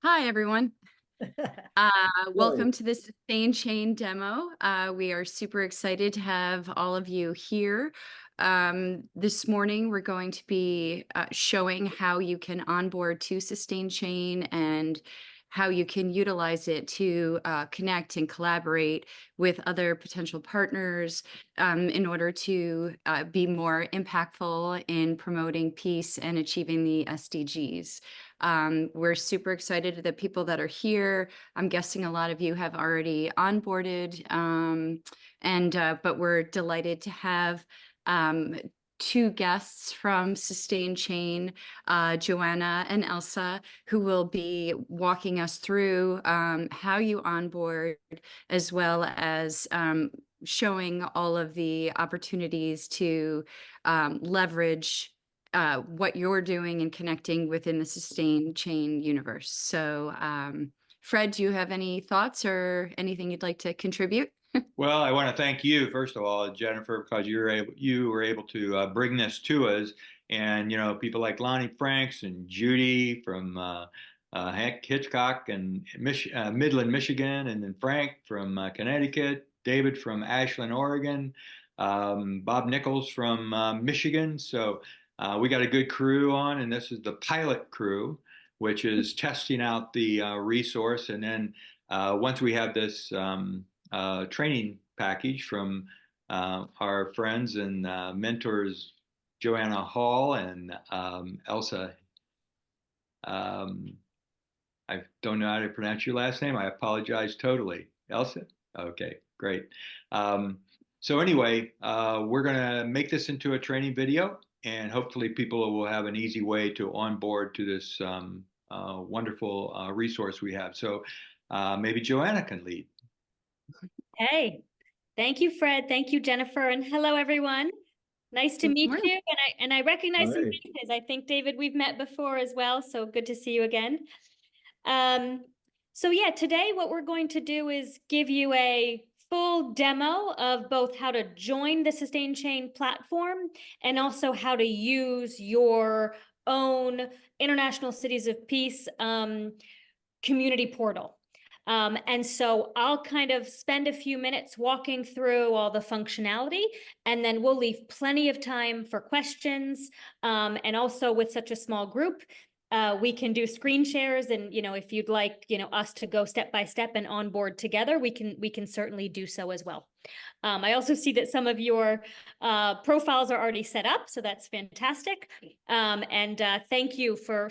Hi, everyone. Right. Welcome to the Sustain Chain demo. We are super excited to have all of you here. This morning, we're going to be showing how you can onboard to Sustain Chain and how you can utilize it to connect and collaborate with other potential partners in order to be more impactful in promoting peace and achieving the SDGs. We're super excited that people that are here. I'm guessing a lot of you have already onboarded, but we're delighted to have two guests from Sustain Chain, Joanna and Elsa, who will be walking us through how you onboard, as well as showing all of the opportunities to leverage what you're doing and connecting within the Sustain Chain universe. So, Fred, do you have any thoughts or anything you'd like to contribute? Well, I want to thank you, first of all, Jennifer, because you were able to bring this to us, and people like Lonnie Franks and Judy from Hank Hitchcock and Midland, Michigan, and then Frank from Connecticut, David from Ashland, Oregon, Bob Nichols from Michigan. So we got a good crew on, and this is the pilot crew, which is testing out the resource, and then once we have this. Training package from our friends and mentors, Joanna Hall and Elsa. Um, I don't know how to pronounce your last name. I apologize totally. Elsa? Okay, great. So anyway, we're going to make this into a training video, and hopefully people will have an easy way to onboard to this wonderful resource we have. So maybe Joanna can lead. Hey, thank you, Fred. Thank you, Jennifer. And hello, everyone. Nice to Good meet morning. you. And I recognize some Hi. faces. I think, David, we've met before as well. So good to see you again. Um, so yeah, today what we're going to do is give you a full demo of both how to join the Sustain Chain platform and also how to use your own International Cities of Peace community portal. And so I'll kind of spend a few minutes walking through all the functionality, and then we'll leave plenty of time for questions. And also with such a small group, we can do screen shares, and if you'd like us to go step by step and onboard together, we can certainly do so as well. I also see that some of your profiles are already set up, so that's fantastic. And thank you for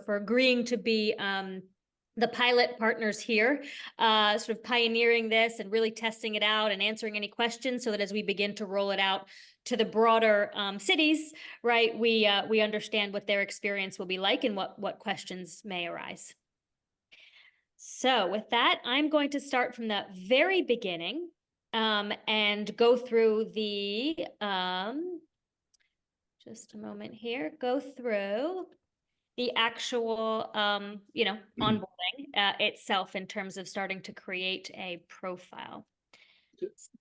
agreeing to be the pilot partners here, sort of pioneering this and really testing it out and answering any questions, so that as we begin to roll it out to the broader cities, right, we understand what their experience will be like and what questions may arise. So with that, I'm going to start from the very beginning and go through the, just a moment here, go through the actual, onboarding itself in terms of starting to create a profile.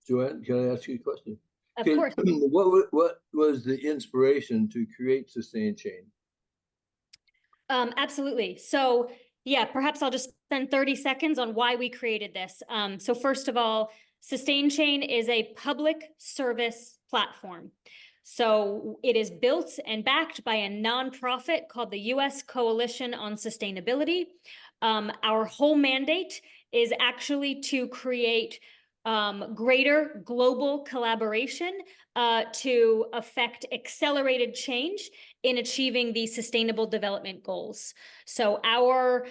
Joanne, can I ask you a question? Of course. What was the inspiration to create Sustain Chain? Absolutely. So yeah, perhaps I'll just spend 30 seconds on why we created this. So first of all, Sustain Chain is a public service platform. So it is built and backed by a nonprofit called the U.S. Coalition on Sustainability. Our whole mandate is actually to create greater global collaboration to affect accelerated change in achieving the Sustainable Development Goals. So our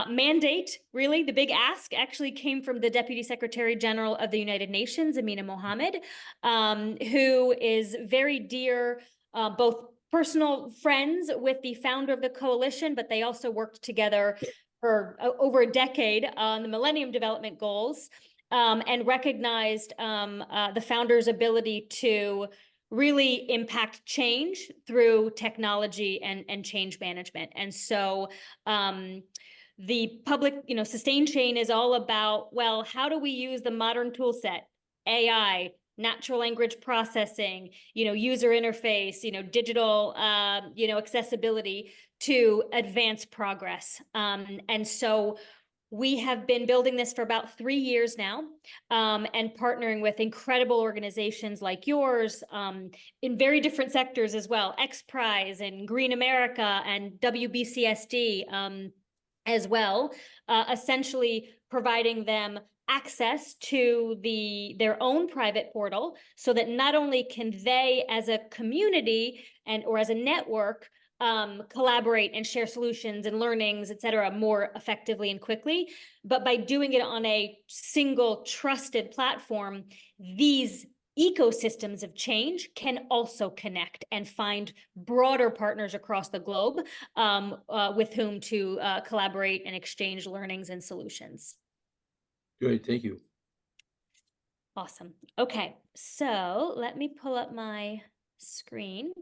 mandate, really, the big ask, actually came from the Deputy Secretary General of the United Nations, Amina Mohammed, who is very dear, both personal friends with the founder of the coalition, but they also worked together for over a decade on the Millennium Development Goals. And recognized the founder's ability to really impact change through technology and change management. And so the public, Sustain Chain is all about, well, how do we use the modern tool set, AI, natural language processing, user interface, digital, accessibility to advance progress. And so we have been building this for about 3 years now, and partnering with incredible organizations like yours, in very different sectors as well, X Prize and Green America and WBCSD, as well, essentially providing them access to their own private portal, so that not only can they as a community or as a network collaborate and share solutions and learnings, et cetera, more effectively and quickly, but by doing it on a single trusted platform, these ecosystems of change can also connect and find broader partners across the globe, with whom to collaborate and exchange learnings and solutions. Great, thank you. Awesome. Okay, so let me pull up my screen.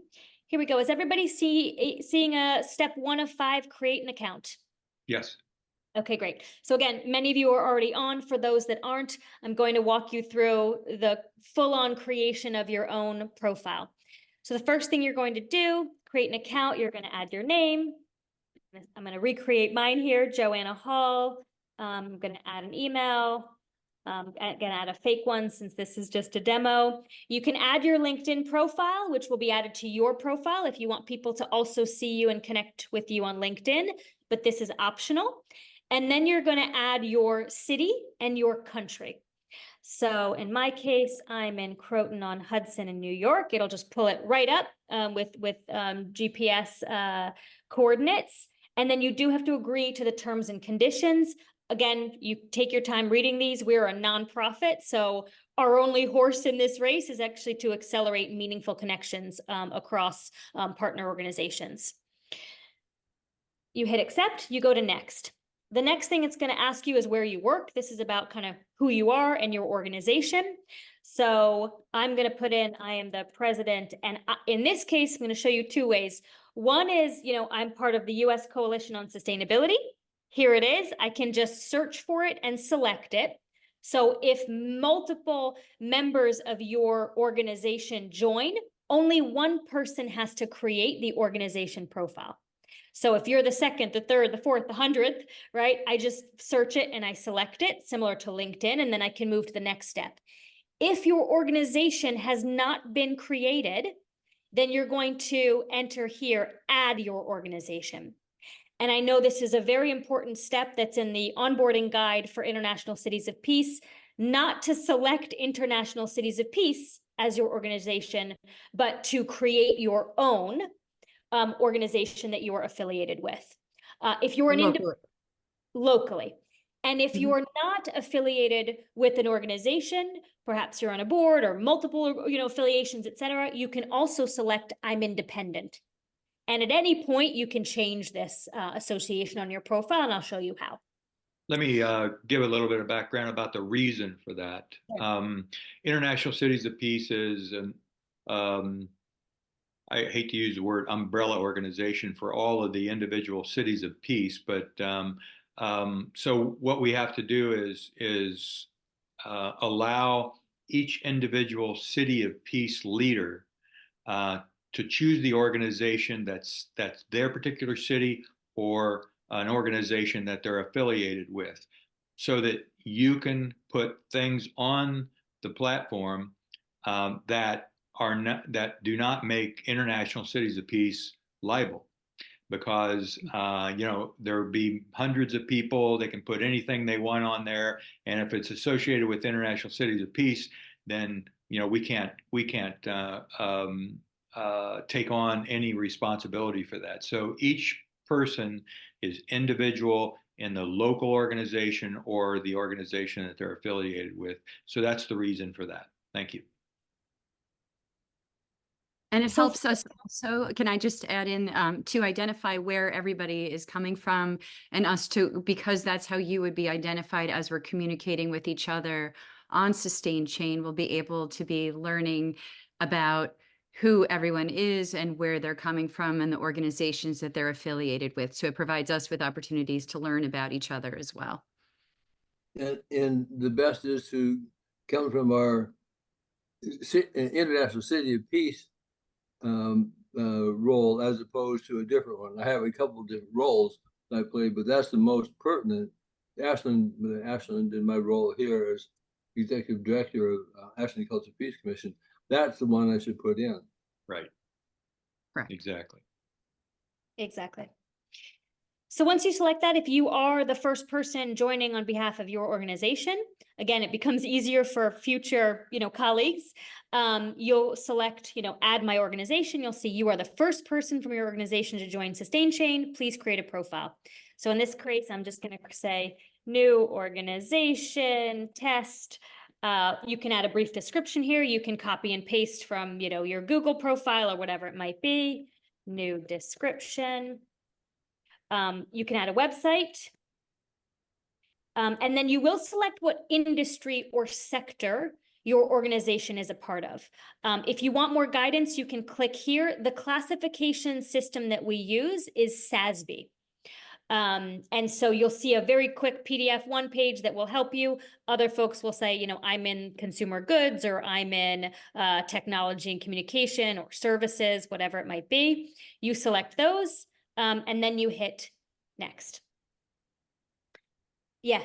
Here we go. Is everybody seeing step 1 of 5, create an account? Yes. Okay, great. So again, many of you are already on. For those that aren't, I'm going to walk you through the full-on creation of your own profile. So the first thing you're going to do, create an account. You're going to add your name. I'm going to recreate mine here, Joanna Hall. I'm going to add an email. I'm going to add a fake one since this is just a demo. You can add your LinkedIn profile, which will be added to your profile if you want people to also see you and connect with you on LinkedIn, but this is optional. And then you're going to add your city and your country. So in my case, I'm in Croton-on-Hudson in New York. It'll just pull it right up with GPS coordinates. And then you do have to agree to the terms and conditions. Again, you take your time reading these. We're a nonprofit, so our only horse in this race is actually to accelerate meaningful connections across partner organizations. You hit accept, you go to next. The next thing it's going to ask you is where you work. This is about kind of who you are and your organization. So I'm going to put in, I am the president. And in this case, I'm going to show you 2 ways. One is, I'm part of the U.S. Coalition on Sustainability. Here it is. I can just search for it and select it. So if multiple members of your organization join, only one person has to create the organization profile. So if you're the 2nd, the 3rd, the 4th, the 100th, right, I just search it and I select it, similar to LinkedIn, and then I can move to the next step. If your organization has not been created, then you're going to enter here, add your organization. And I know this is a very important step that's in the onboarding guide for International Cities of Peace, not to select International Cities of Peace as your organization, but to create your own organization that you are affiliated with. If you're an locally. And if you're not affiliated with an organization, perhaps you're on a board or multiple, affiliations, et cetera, you can also select I'm independent. And at any point, you can change this association on your profile, and I'll show you how. Let me give a little bit of background about the reason for that. Sure. International Cities of Peace is I hate to use the word umbrella organization for all of the individual cities of peace, but so what we have to do is allow each individual city of peace leader to choose the organization that's their particular city or an organization that they're affiliated with, so that you can put things on the platform that do not make International Cities of Peace liable, because there would be hundreds of people. They can put anything they want on there, and if it's associated with International Cities of Peace, then we can't take on any responsibility for that. So each person is individual in the local organization or the organization that they're affiliated with. So that's the reason for that. Thank you. And it helps us also, can I just add in, to identify where everybody is coming from, and us to, because that's how you would be identified as we're communicating with each other on SustainChain. We'll be able to be learning about who everyone is and where they're coming from and the organizations that they're affiliated with. So it provides us with opportunities to learn about each other as well. And the best is to come from our an International City of Peace role as opposed to a different one. I have a couple of different roles that I play, but that's the most pertinent. Ashland in my role here as executive director of Ashland Culture Peace Commission. That's the one I should put in. Right. Correct. Exactly. Exactly. So once you select that, if you are the first person joining on behalf of your organization, again, it becomes easier for future, colleagues. You'll select, add my organization. You'll see you are the first person from your organization to join SustainChain. Please create a profile. So in this case, I'm just going to say new organization test. You can add a brief description here. You can copy and paste from, your Google profile or whatever it might be. New description. You can add a website. And then you will select what industry or sector your organization is a part of. If you want more guidance, you can click here. The classification system that we use is SASB. And so you'll see a very quick PDF one page that will help you. Other folks will say, I'm in consumer goods, or I'm in technology and communication or services, whatever it might be. You select those. And then you hit next. Yeah.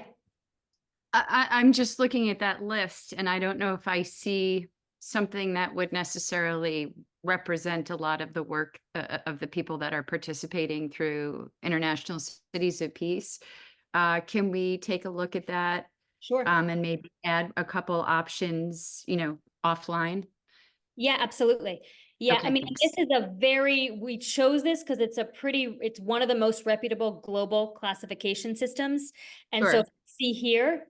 I'm just looking at that list, and I don't know if I see something that would necessarily represent a lot of the work of the people that are participating through International Cities of Peace. Can we take a look at that? Sure. And maybe add a couple options, offline? Yeah, absolutely. Yeah, Okay, I mean, thanks. this is we chose this because it's one of the most reputable global classification systems. And so Sure. if you see here,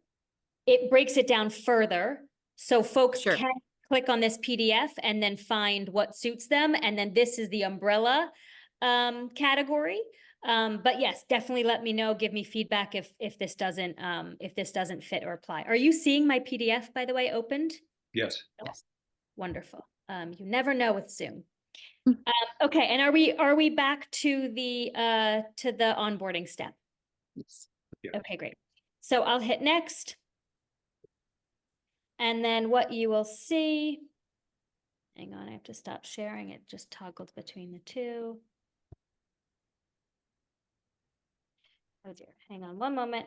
it breaks it down further. So folks Sure. can click on this PDF and then find what suits them. And then this is the umbrella category. But yes, definitely let me know, give me feedback if this doesn't fit or apply. Are you seeing my PDF, by the way, opened? Yes. Yes. Wonderful. You never know with Zoom. Hmm. Okay, and are we back to the onboarding step? Yes. Yeah. Okay, great. So I'll hit next. And then what you will see, hang on, I have to stop sharing. It just toggled between the two. Oh dear, hang on one moment.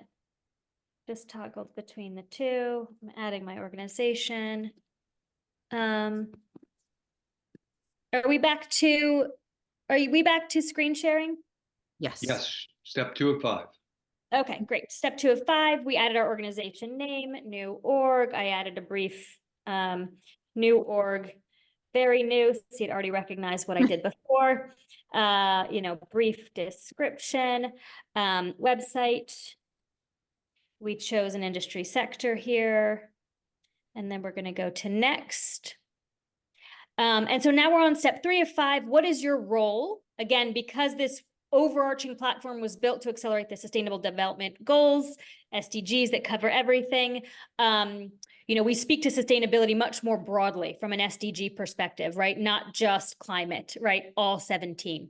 Just toggled between the two. I'm adding my organization. Are we back to screen sharing? Yes. Yes. Step 2 of 5. Okay, great. Step 2 of 5, we added our organization name, new org. I added a brief new org, very new. See, it already recognized what I did before. Brief description, website. We chose an industry sector here. And then we're going to go to next. And so now we're on step 3 of 5. What is your role? Again, because this overarching platform was built to accelerate the Sustainable Development Goals, SDGs that cover everything. We speak to sustainability much more broadly from an SDG perspective, right? Not just climate, right? All 17.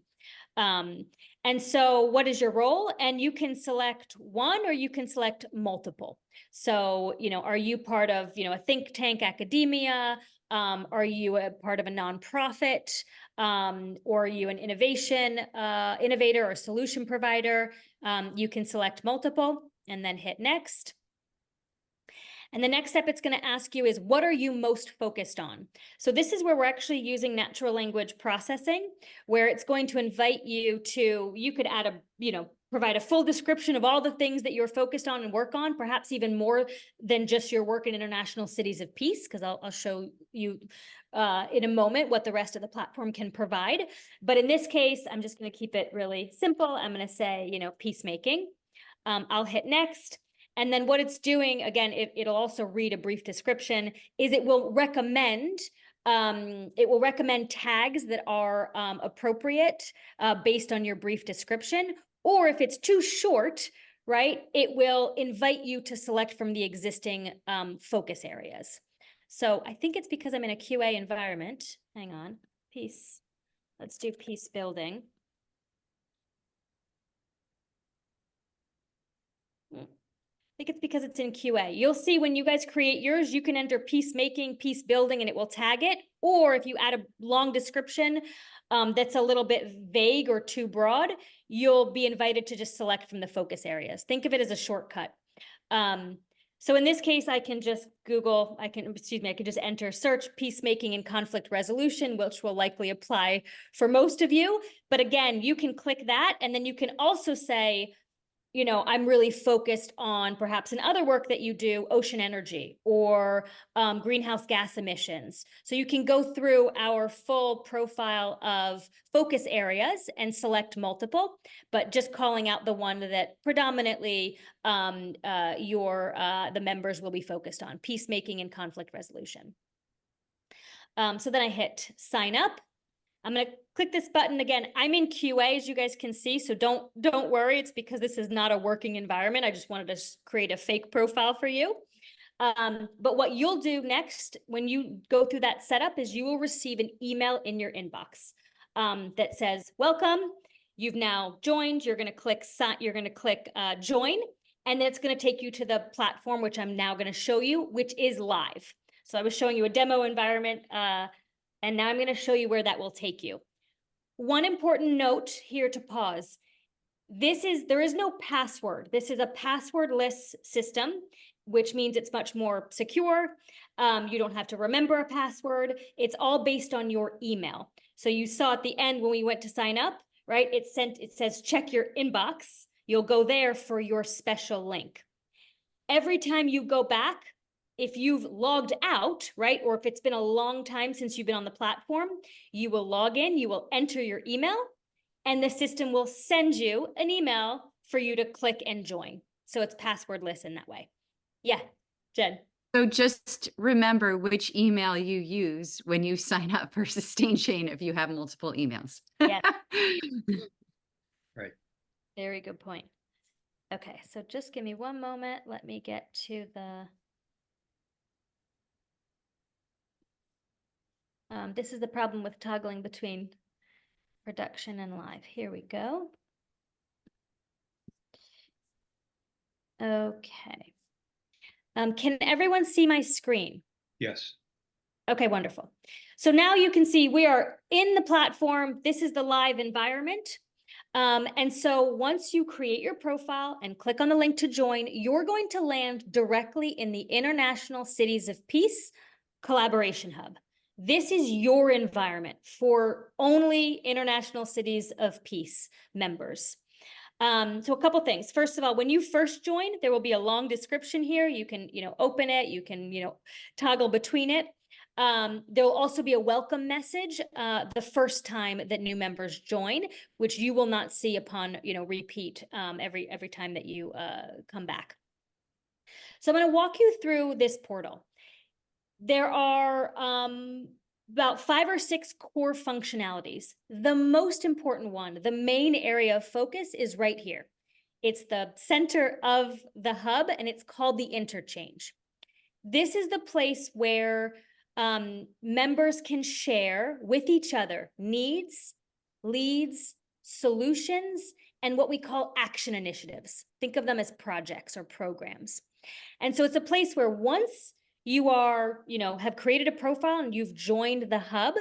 And so what is your role? And you can select one or you can select multiple. So, are you part of, a think tank, academia? Are you a part of a nonprofit? Or are you an innovator or solution provider? You can select multiple and then hit next. And the next step it's going to ask you is, what are you most focused on? So this is where we're actually using natural language processing, where it's going to invite you to, you could add provide a full description of all the things that you're focused on and work on, perhaps even more than just your work in International Cities of Peace, because I'll show you in a moment what the rest of the platform can provide. But in this case, I'm just going to keep it really simple. I'm going to say, peacemaking. I'll hit next. And then what it's doing, again, it'll also read a brief description, is it will recommend tags that are appropriate based on your brief description. Or if it's too short, right, it will invite you to select from the existing focus areas. So I think it's because I'm in a QA environment. Hang on, peace. Let's do peace building. think it's because it's in QA. You'll see when you guys create yours, you can enter peacemaking, peace building, and it will tag it. Or if you add a long description that's a little bit vague or too broad, you'll be invited to just select from the focus areas. Think of it as a shortcut. So in this case, I can just I can just enter search peacemaking and conflict resolution, which will likely apply for most of you. But again, you can click that, and then you can also say, you know, I'm really focused on perhaps in other work that you do, ocean energy or greenhouse gas emissions. So you can go through our full profile of focus areas and select multiple, but just calling out the one that predominantly the members will be focused on, peacemaking and conflict resolution. So then I hit sign up. I'm going to click this button again. I'm in QA, as you guys can see, so don't worry. It's because this is not a working environment. I just wanted to create a fake profile for you. But what you'll do next when you go through that setup is you will receive an email in your inbox that says, welcome, you've now joined. You're going to click join, and then it's going to take you to the platform, which I'm now going to show you, which is live. So I was showing you a demo environment, and now I'm going to show you where that will take you. One important note here to pause. There is no password. This is a passwordless system, which means it's much more secure. You don't have to remember a password. It's all based on your email. So you saw at the end when we went to sign up, right? It says check your inbox. You'll go there for your special link. Every time you go back, if you've logged out, right, or if it's been a long time since you've been on the platform, you will log in, you will enter your email, and the system will send you an email for you to click and join. So it's passwordless in that way. Yeah, Jen. So just remember which email you use when you sign up for SustainChain if you have multiple emails. Yeah. Right. Very good point. Okay, so just give me one moment. Let me get to the... this is the problem with toggling between production and live. Here we go. Okay. Can everyone see my screen? Yes. Okay, wonderful. So now you can see we are in the platform. This is the live environment. And so once you create your profile and click on the link to join, you're going to land directly in the International Cities of Peace Collaboration Hub. This is your environment for only International Cities of Peace members. So a couple things. First of all, when you first join, there will be a long description here. You can, open it. You can, toggle between it. There will also be a welcome message the first time that new members join, which you will not see upon, repeat every time that you come back. So I'm going to walk you through this portal. There are about 5 or 6 core functionalities. The most important one, the main area of focus, is right here. It's the center of the hub, and it's called the interchange. This is the place where members can share with each other needs, leads, solutions, and what we call action initiatives. Think of them as projects or programs. And so it's a place where once you are, have created a profile and you've joined the hub,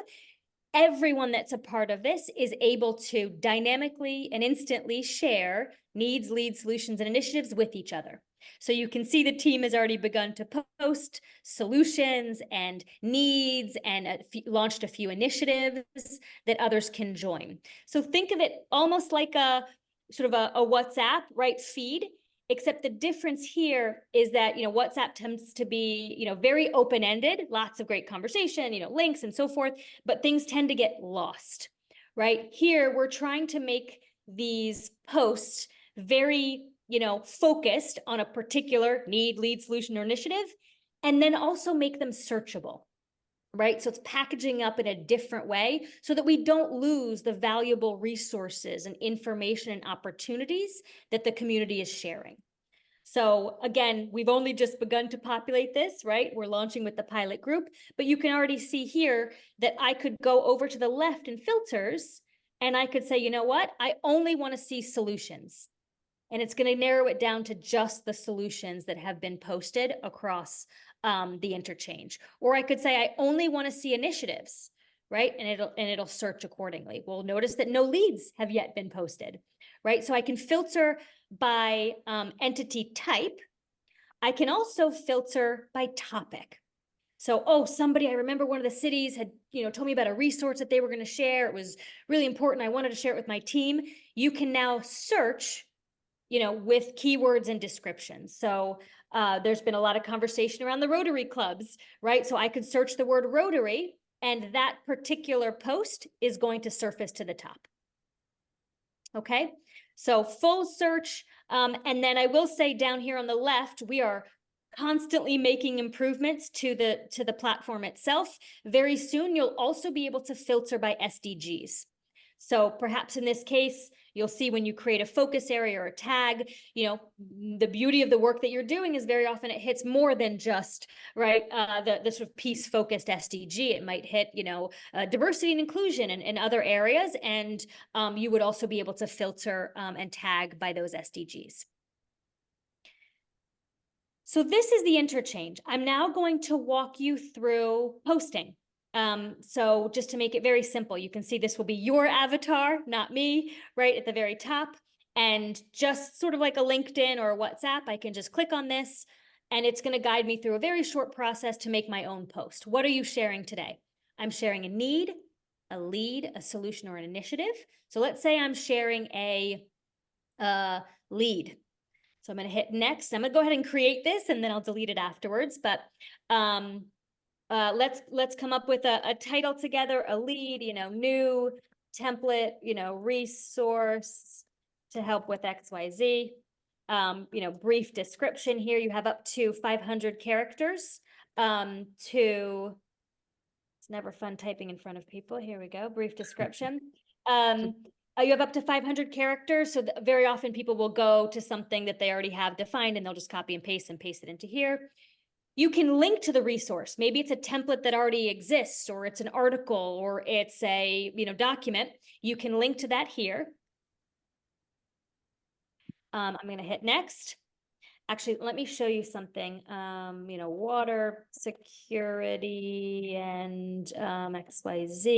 everyone that's a part of this is able to dynamically and instantly share needs, leads, solutions, and initiatives with each other. So you can see the team has already begun to post solutions and needs and launched a few initiatives that others can join. So think of it almost like a sort of a WhatsApp, right, feed. Except the difference here is that, WhatsApp tends to be, very open-ended, lots of great conversation, links and so forth, but things tend to get lost, right? Here, we're trying to make these posts very, focused on a particular need, lead, solution, or initiative, and then also make them searchable, right? So it's packaging up in a different way so that we don't lose the valuable resources and information and opportunities that the community is sharing. So again, we've only just begun to populate this, right? We're launching with the pilot group, but you can already see here that I could go over to the left in filters and I could say, you know what? I only want to see solutions. and it's going to narrow it down to just the solutions that have been posted across the interchange. Or I could say I only want to see initiatives, right? And it'll search accordingly. We'll notice that no leads have yet been posted, right? So I can filter by entity type. I can also filter by topic. So, oh, somebody, I remember one of the cities had, told me about a resource that they were going to share. It was really important. I wanted to share it with my team. You can now search, with keywords and descriptions. So there's been a lot of conversation around the Rotary clubs, right? So I could search the word Rotary, and that particular post is going to surface to the top. Okay, so full search. And then I will say down here on the left, we are constantly making improvements to the platform itself. Very soon, you'll also be able to filter by SDGs. So perhaps in this case, you'll see when you create a focus area or a tag, the beauty of the work that you're doing is very often it hits more than just, right, the sort of peace-focused SDG. It might hit, diversity and inclusion and other areas, and you would also be able to filter and tag by those SDGs. So this is the interchange. I'm now going to walk you through posting. So just to make it very simple, you can see this will be your avatar, not me, right at the very top. And just sort of like a LinkedIn or a WhatsApp, I can just click on this and it's going to guide me through a very short process to make my own post. What are you sharing today? I'm sharing a need, a lead, a solution, or an initiative. So let's say I'm sharing a lead. So I'm going to hit next. I'm going to go ahead and create this and then I'll delete it afterwards. But let's come up with a title together, a lead, new template, resource to help with XYZ. Brief description here. You have up to 500 characters it's never fun typing in front of people. Here we go. Brief description. You have up to 500 characters. So very often people will go to something that they already have defined and they'll just copy and paste it into here. You can link to the resource. Maybe it's a template that already exists, or it's an article, or it's a document. You can link to that here. I'm going to hit next. Actually, let me show you something. Water security and XYZ.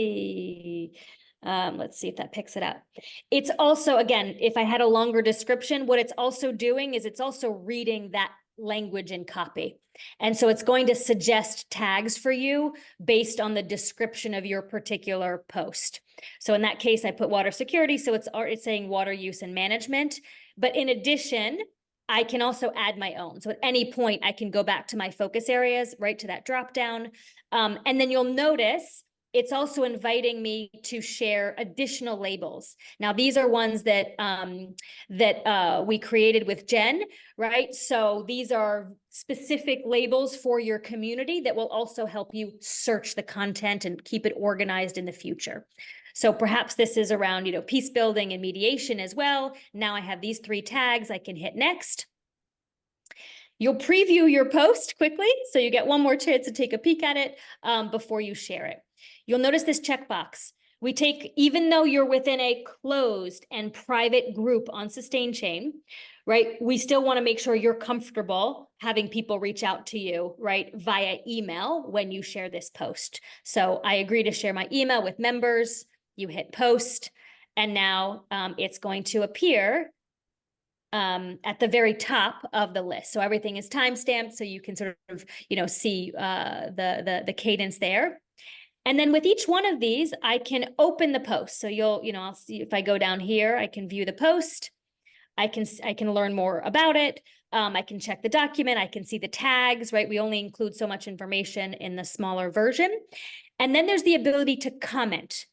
Let's see if that picks it up. It's also, again, if I had a longer description, what it's also doing is it's also reading that language and copy. And so it's going to suggest tags for you based on the description of your particular post. So in that case, I put water security. So it's saying water use and management. But in addition, I can also add my own. So at any point, I can go back to my focus areas, right to that drop down. And then you'll notice it's also inviting me to share additional labels. Now, these are ones that we created with Jen, right? So these are specific labels for your community that will also help you search the content and keep it organized in the future. So perhaps this is around, peace building and mediation as well. Now I have these 3 tags. I can hit next. You'll preview your post quickly, so you get one more chance to take a peek at it before you share it. You'll notice this checkbox. Even though you're within a closed and private group on SustainChain, right, we still want to make sure you're comfortable having people reach out to you, right, via email when you share this post. So I agree to share my email with members. You hit post, and now it's going to appear at the very top of the list. So everything is timestamped, so you can sort of, see the cadence there. And then with each one of these, I can open the post. So I'll see if I go down here, I can view the post. I can learn more about it. I can check the document. I can see the tags, right? We only include so much information in the smaller version. And then there's the ability to comment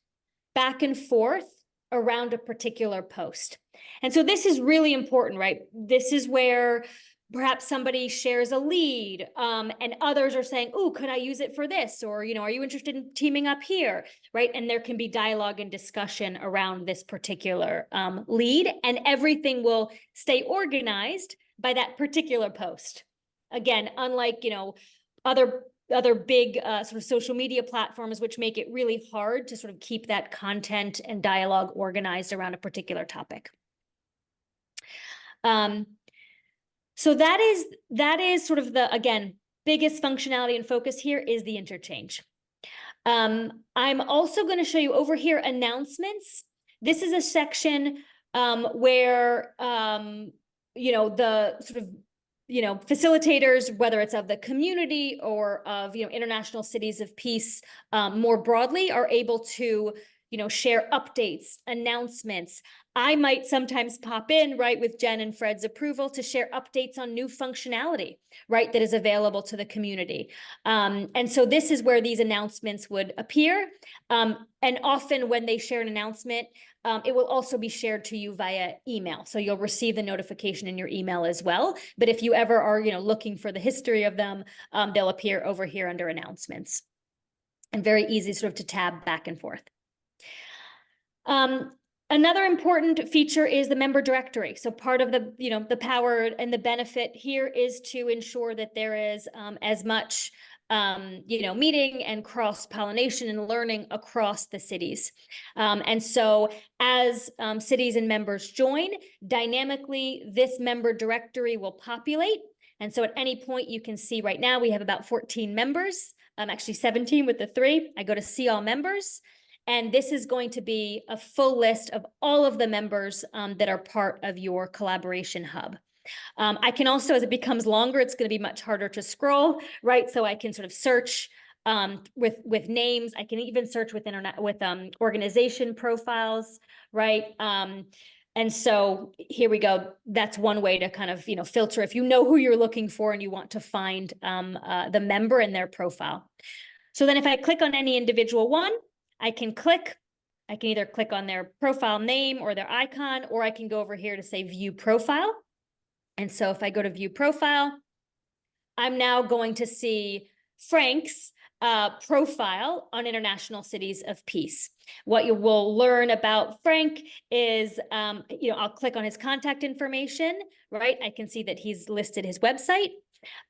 back and forth around a particular post. And so this is really important, right? This is where perhaps somebody shares a lead and others are saying, oh, could I use it for this? Or, are you interested in teaming up here, right? And there can be dialogue and discussion around this particular lead, and everything will stay organized by that particular post. Again, unlike, other big sort of social media platforms, which make it really hard to sort of keep that content and dialogue organized around a particular topic. So that is sort of the, again, biggest functionality and focus here is the interchange. I'm also going to show you over here announcements. This is a section where the sort of facilitators, whether it's of the community or of International Cities of Peace more broadly, are able to share updates, announcements. I might sometimes pop in, right, with Jen and Fred's approval to share updates on new functionality, right, that is available to the community. And so this is where these announcements would appear. And often when they share an announcement, it will also be shared to you via email. So you'll receive the notification in your email as well. But if you ever are, looking for the history of them, they'll appear over here under announcements. And very easy sort of to tab back and forth. Another important feature is the member directory. So part of the, the power and the benefit here is to ensure that there is as much, meeting and cross-pollination and learning across the cities. And so as cities and members join, dynamically, this member directory will populate. And so at any point you can see right now we have about 14 members, actually 17 with the 3. I go to see all members. And this is going to be a full list of all of the members that are part of your collaboration hub. I can also, as it becomes longer, it's going to be much harder to scroll, right? So I can sort of search with names. I can even search with organization profiles, right? And so here we go. That's one way to kind of filter if you know who you're looking for and you want to find the member and their profile. So then if I click on any individual one, I can either click on their profile name or their icon, or I can go over here to say view profile. And so if I go to view profile, I'm now going to see Frank's profile on International Cities of Peace. What you will learn about Frank is, I'll click on his contact information, right? I can see that he's listed his website.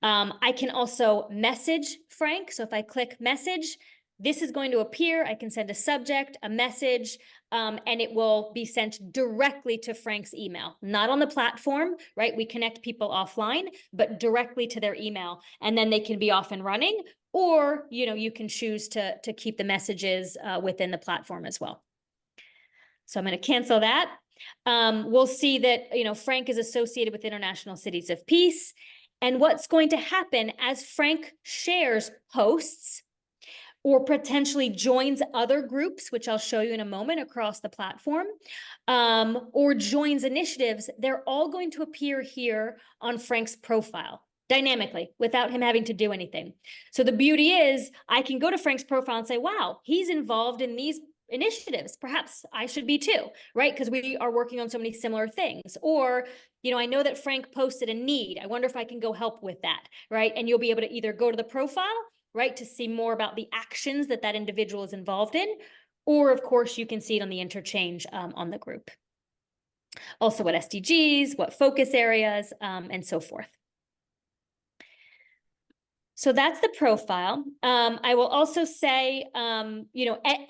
I can also message Frank. So if I click message, this is going to appear. I can send a subject, a message, and it will be sent directly to Frank's email, not on the platform, right? We connect people offline, but directly to their email. And then they can be off and running, or, you can choose to keep the messages within the platform as well. So I'm going to cancel that. We'll see that, Frank is associated with International Cities of Peace. And what's going to happen as Frank shares posts or potentially joins other groups, which I'll show you in a moment across the platform, or joins initiatives, they're all going to appear here on Frank's profile dynamically without him having to do anything. So the beauty is I can go to Frank's profile and say, wow, he's involved in these initiatives. Perhaps I should be too, right? Because we are working on so many similar things. Or, I know that Frank posted a need. I wonder if I can go help with that, right? And you'll be able to either go to the profile, right, to see more about the actions that that individual is involved in, or of course you can see it on the interchange on the group. Also what SDGs, what focus areas, and so forth. So that's the profile. I will also say,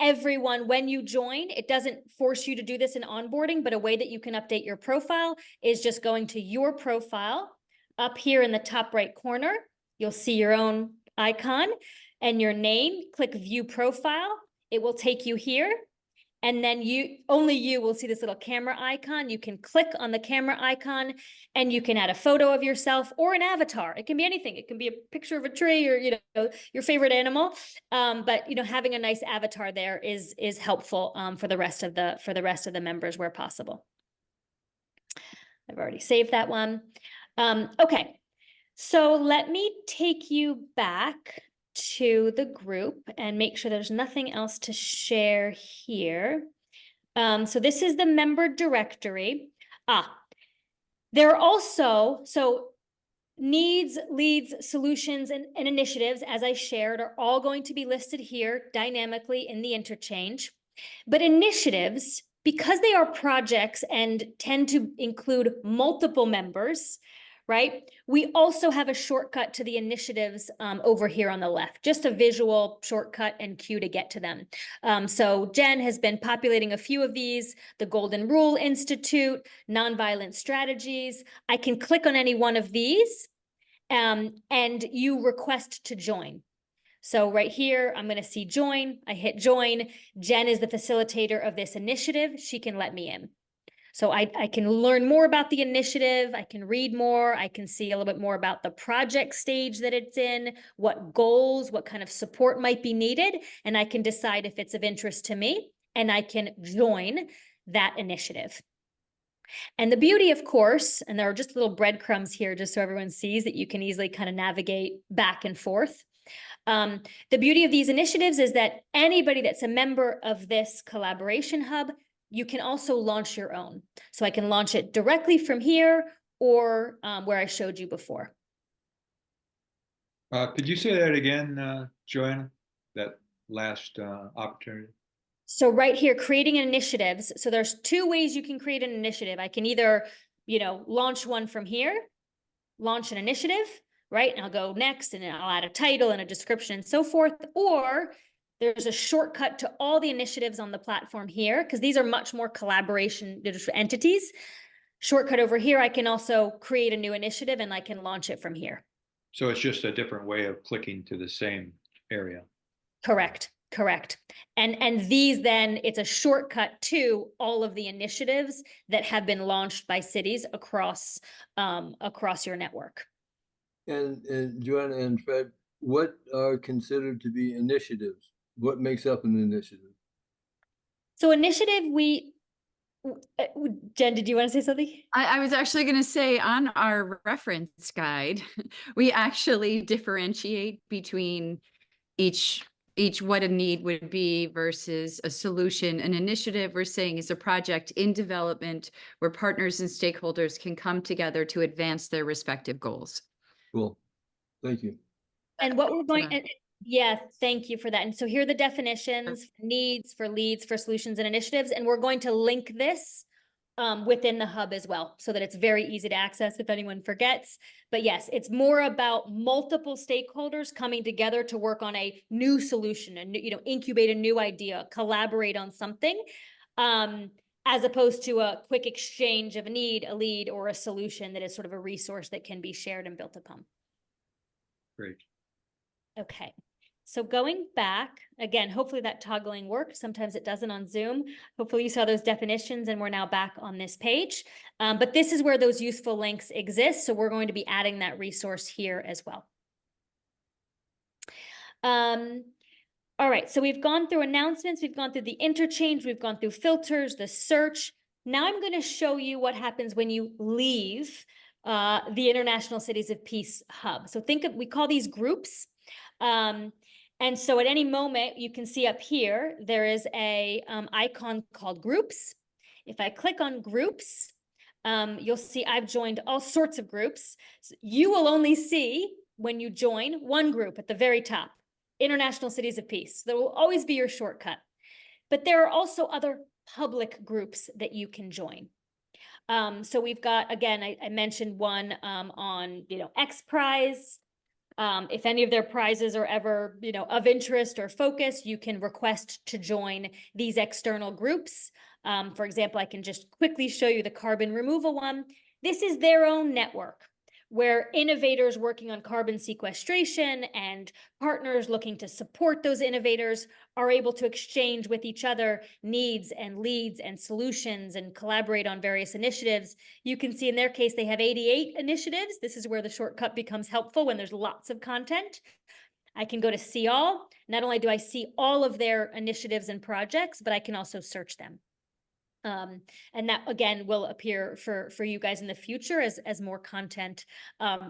everyone, when you join, it doesn't force you to do this in onboarding, but a way that you can update your profile is just going to your profile up here in the top right corner. You'll see your own icon and your name. Click view profile. It will take you here. And then only you will see this little camera icon. You can click on the camera icon and you can add a photo of yourself or an avatar. It can be anything. It can be a picture of a tree or, your favorite animal. But, having a nice avatar there is helpful for the rest of the members where possible. I've already saved that one. Okay. So let me take you back to the group and make sure there's nothing else to share here. So this is the member directory. There are also, needs, leads, solutions, and initiatives, as I shared, are all going to be listed here dynamically in the interchange. But initiatives, because they are projects and tend to include multiple members, right? We also have a shortcut to the initiatives over here on the left, just a visual shortcut and cue to get to them. So Jen has been populating a few of these, the Golden Rule Institute, Nonviolent Strategies. I can click on any one of these and you request to join. So right here, I'm going to see join. I hit join. Jen is the facilitator of this initiative. She can let me in. So I can learn more about the initiative. I can read more. I can see a little bit more about the project stage that it's in, what goals, what kind of support might be needed. And I can decide if it's of interest to me, and I can join that initiative. And the beauty, of course, and there are just little breadcrumbs here just so everyone sees that you can easily kind of navigate back and forth. The beauty of these initiatives is that anybody that's a member of this collaboration hub, you can also launch your own. So I can launch it directly from here or where I showed you before. Could you say that again, Joanna? That last opportunity? So right here, creating initiatives. So there's two ways you can create an initiative. I can either, launch one from here, launch an initiative, right? And I'll go next and I'll add a title and a description and so forth. Or there's a shortcut to all the initiatives on the platform here, because these are much more collaboration entities. Shortcut over here, I can also create a new initiative and I can launch it from here. So it's just a different way of clicking to the same area. Correct. And these then, it's a shortcut to all of the initiatives that have been launched by cities across your network. And Joanna and Fred, what are considered to be initiatives? What makes up an initiative? So initiative, Jen, did you want to say something? I was actually going to say on our reference guide, we actually differentiate between each what a need would be versus a solution. An initiative, we're saying, is a project in development where partners and stakeholders can come together to advance their respective goals. Cool. Thank you. And what we're going, yeah, thank you for that. And so here are the definitions: needs, for leads, for solutions and initiatives. And we're going to link this within the hub as well, so that it's very easy to access if anyone forgets. But yes, it's more about multiple stakeholders coming together to work on a new solution, and incubate a new idea, collaborate on something, as opposed to a quick exchange of a need, a lead, or a solution that is sort of a resource that can be shared and built upon. Great. Okay. So going back, again, hopefully that toggling worked. Sometimes it doesn't on Zoom. Hopefully you saw those definitions and we're now back on this page. But this is where those useful links exist. So we're going to be adding that resource here as well. All right, so we've gone through announcements, we've gone through the interchange, we've gone through filters, the search. Now I'm going to show you what happens when you leave the International Cities of Peace Hub. So we call these groups. And so at any moment, you can see up here, there is a icon called groups. If I click on groups, you'll see I've joined all sorts of groups. So you will only see, when you join, one group at the very top, International Cities of Peace. That will always be your shortcut. But there are also other public groups that you can join. So we've got, again, I mentioned one on, X Prize. If any of their prizes are ever, of interest or focus, you can request to join these external groups. For example, I can just quickly show you the carbon removal one. This is their own network where innovators working on carbon sequestration and partners looking to support those innovators are able to exchange with each other needs and leads and solutions and collaborate on various initiatives. You can see in their case, they have 88 initiatives. This is where the shortcut becomes helpful when there's lots of content. I can go to see all. Not only do I see all of their initiatives and projects, but I can also search them. And that, again, will appear for you guys in the future as more content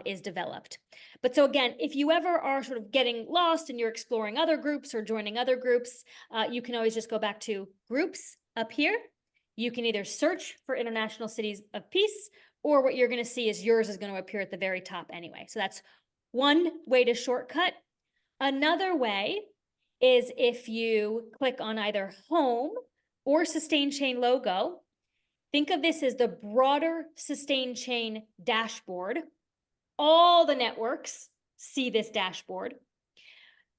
is developed. But so again, if you ever are sort of getting lost and you're exploring other groups or joining other groups, you can always just go back to groups up here. You can either search for International Cities of Peace, or what you're going to see is yours is going to appear at the very top anyway. So that's one way to shortcut. Another way is if you click on either home or SustainChain logo. Think of this as the broader SustainChain dashboard all the networks see this dashboard.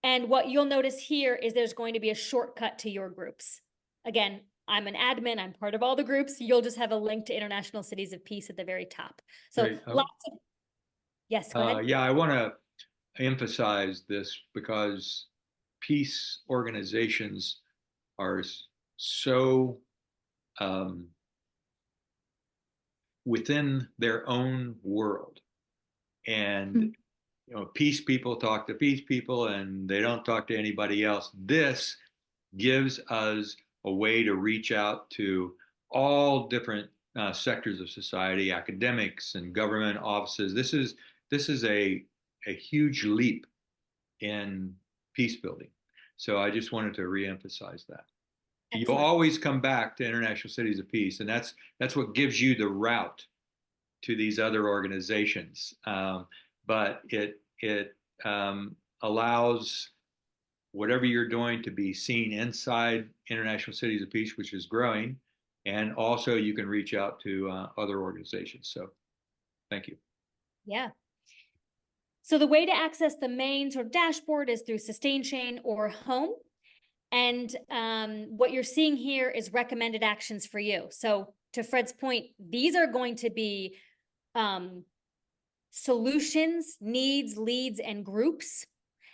And what you'll notice here is there's going to be a shortcut to your groups. Again, I'm an admin, I'm part of all the groups. You'll just have a link to International Cities of Peace at the very top. So Great. lots of, yes, go ahead. Yeah, I want to emphasize this because peace organizations are so within their own world. And you know, peace people talk to peace people and they don't talk to anybody else. This gives us a way to reach out to all different sectors of society, academics and government offices. This is a huge leap in peace building. So I just wanted to reemphasize that. Excellent. You'll always come back to International Cities of Peace, and that's what gives you the route to these other organizations. But it allows whatever you're doing to be seen inside International Cities of Peace, which is growing, and also you can reach out to other organizations. So thank you. Yeah. So the way to access the main sort of dashboard is through SustainChain or Home. And what you're seeing here is recommended actions for you. So to Fred's point, these are going to be solutions, needs, leads, and groups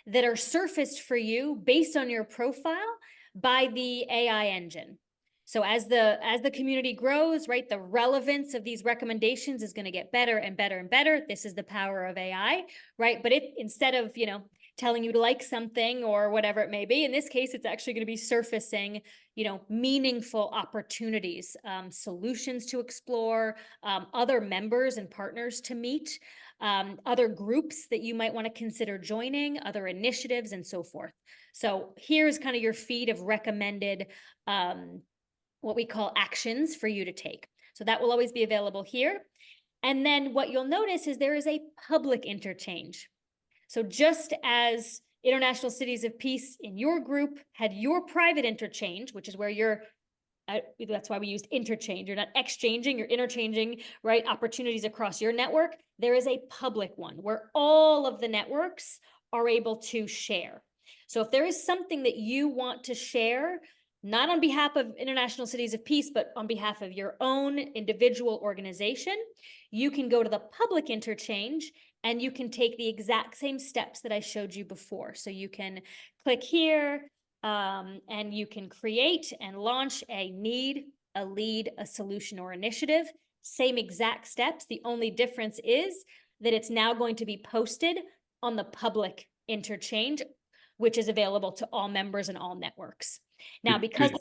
that are surfaced for you based on your profile by the AI engine. So as the community grows, right, the relevance of these recommendations is going to get better and better and better. This is the power of AI, right? But instead of, you know, telling you to like something or whatever it may be, in this case, it's actually going to be surfacing, you know, meaningful opportunities, solutions to explore, other members and partners to meet, other groups that you might want to consider joining, other initiatives, and so forth. So here's kind of your feed of recommended what we call actions for you to take. So that will always be available here. And then what you'll notice is there is a public interchange. So just as International Cities of Peace in your group had your private interchange, which is where you're, that's why we used interchange. You're not exchanging, you're interchanging, right? Opportunities across your network. There is a public one where all of the networks are able to share. So if there is something that you want to share, not on behalf of International Cities of Peace, but on behalf of your own individual organization, you can go to the public interchange and you can take the exact same steps that I showed you before. So you can click here and you can create and launch a need, a lead, a solution, or initiative. Same exact steps. The only difference is that it's now going to be posted on the public interchange, which is available to all members and all networks. Now, because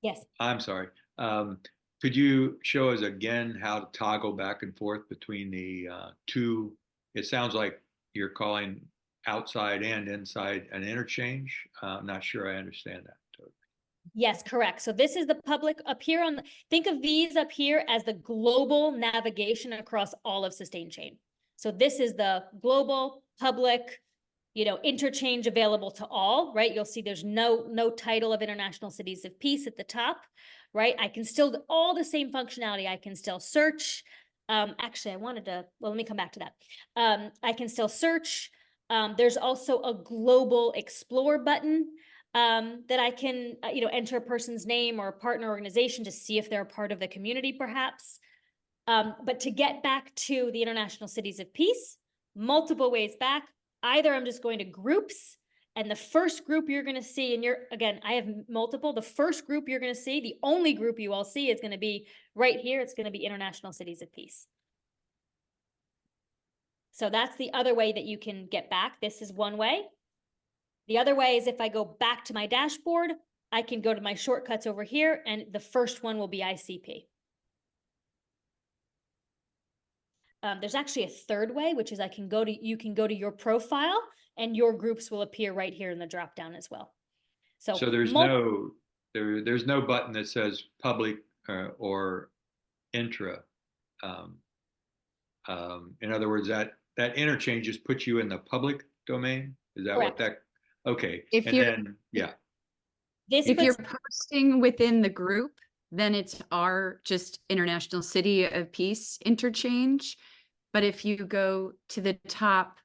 yes, I'm sorry. Could you show us again how to toggle back and forth between the two? It sounds like you're calling outside and inside an interchange. I'm not sure I understand that. Yes, correct. So this is the public up here on, think of these up here as the global navigation across all of SustainChain. So this is the global public, you know, interchange available to all, right? You'll see there's no title of International Cities of Peace at the top, right? I can still, all the same functionality. I can still search. Actually, I wanted to, well, let me come back to that. I can still search. There's also a global explore button that I can, you know, enter a person's name or a partner organization to see if they're a part of the community, perhaps. But to get back to the International Cities of Peace, multiple ways back. Either I'm just going to groups, and the first group you're going to see, and again, I have multiple. The first group you're going to see, the only group you all see is going to be right here. It's going to be International Cities of Peace. So that's the other way that you can get back. This is one way. The other way is if I go back to my dashboard, I can go to my shortcuts over here, and the first one will be ICP. There's actually a third way, which is you can go to your profile and your groups will appear right here in the drop down as well. So there's no button that says public or intra. In other words, that interchange just puts you in the public domain. Is that correct. what that? Okay. If you're posting within the group, then it's our just International City of Peace interchange. But if you go to the top